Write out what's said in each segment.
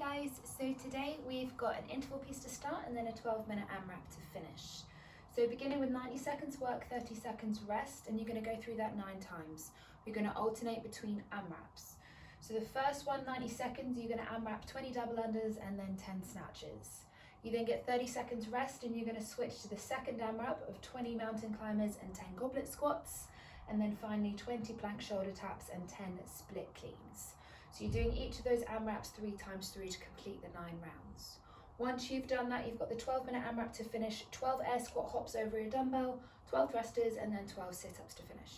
guys, so today we've got an interval piece to start and then a 12-minute AMRAP to finish. So beginning with 90 seconds work, 30 seconds rest, and you're going to go through that 9 times. We're going to alternate between AMRAPs. So the first one, 90 seconds, you're going to AMRAP 20 double unders and then 10 snatches. You then get 30 seconds rest and you're going to switch to the second AMRAP of 20 mountain climbers and 10 goblet squats, and then finally 20 plank shoulder taps and 10 split cleans. So you're doing each of those AMRAPs 3 times through to complete the 9 rounds. Once you've done that, you've got the 12-minute AMRAP to finish, 12 air squat hops over your dumbbell, 12 thrusters, and then 12 sit-ups to finish.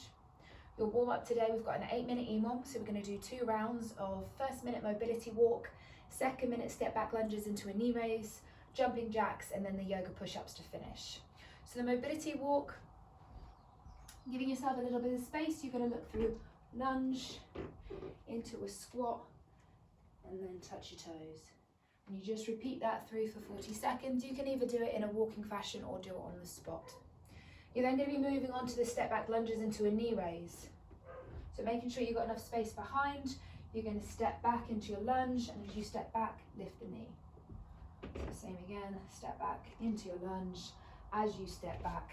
Your warm-up today, we've got an 8-minute EMOM, so we're going to do 2 rounds of first minute mobility walk, second minute step back lunges into a knee raise, jumping jacks, and then the yoga push-ups to finish. So the mobility walk, giving yourself a little bit of space, you're going to look through lunge into a squat and then touch your toes. And you just repeat that through for 40 seconds. You can either do it in a walking fashion or do it on the spot. You're then going to be moving on to the step back lunges into a knee raise. So making sure you've got enough space behind, you're going to step back into your lunge, and as you step back, lift the knee. So same again, step back into your lunge. As you step back,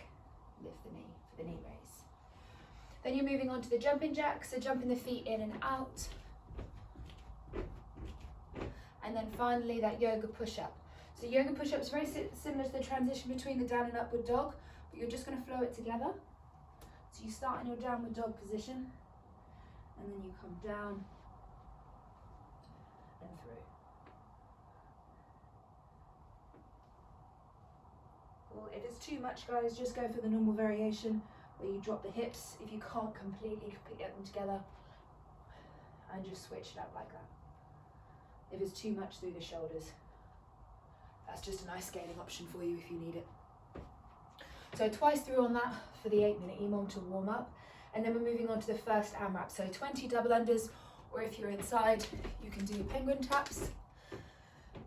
lift the knee for the knee raise. Then you're moving on to the jumping jack, so jumping the feet in and out. And then finally that yoga push-up. So yoga push-up is very similar to the transition between the down and upward dog, but you're just going to flow it together. So you start in your downward dog position, and then you come down and through. Well, if it's too much, guys, just go for the normal variation, where you drop the hips if you can't completely get them together, and just switch it up like that. If it's too much through the shoulders, that's just a nice scaling option for you if you need it. So twice through on that for the 8-minute EMOM to warm up, and then we're moving on to the first AMRAP. So 20 double unders, or if you're inside, you can do penguin taps.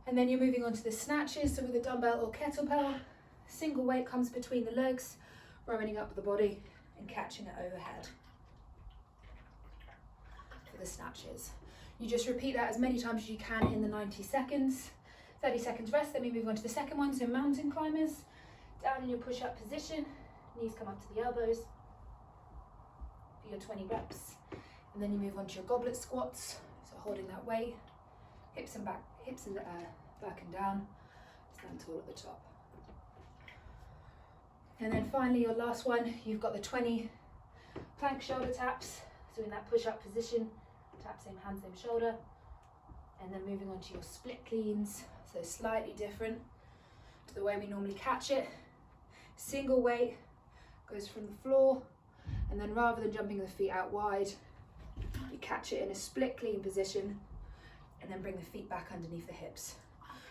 And then you're moving on to the snatches, so with a dumbbell or kettlebell, single weight comes between the legs, rowing up the body and catching it overhead for the snatches. You just repeat that as many times as you can in the 90 seconds. 30 seconds rest, then we move on to the second one, so mountain climbers. Down in your push-up position, knees come up to the elbows for your 20 reps. And then you move on to your goblet squats, so holding that weight, hips and back, back and down, stand tall at the top. And then finally your last one, you've got the 20 plank shoulder taps. So in that push-up position, tap same hand, same shoulder. And then moving on to your split cleans. So slightly different to the way we normally catch it. Single weight goes from the floor, and then rather than jumping the feet out wide, you catch it in a split clean position and then bring the feet back underneath the hips.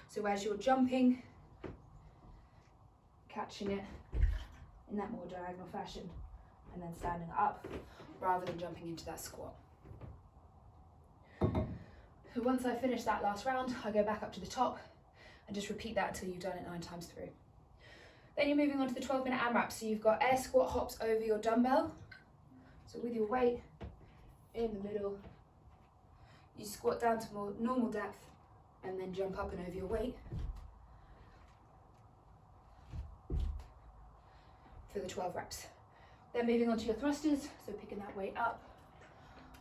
So as you're jumping, catching it in that more diagonal fashion, and then standing up rather than jumping into that squat. So once I finish that last round, I go back up to the top and just repeat that until you've done it 9 times through. Then you're moving on to the 12-minute AMRAP. So you've got air squat hops over your dumbbell. So with your weight in the middle, you squat down to more normal depth and then jump up and over your weight for the 12 reps. Then moving on to your thrusters, so picking that weight up,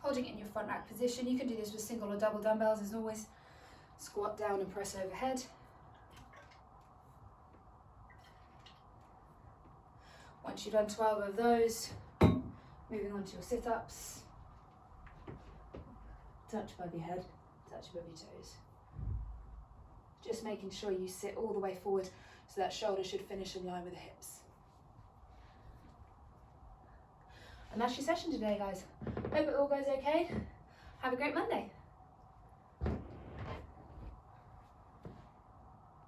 holding it in your front rack position. You can do this with single or double dumbbells as always. Squat down and press overhead. Once you've done 12 of those, moving on to your sit-ups. Touch above your head, touch above your toes. Just making sure you sit all the way forward so that shoulder should finish in line with the hips. And that's your session today, guys. Hope it all goes okay. Have a great Monday.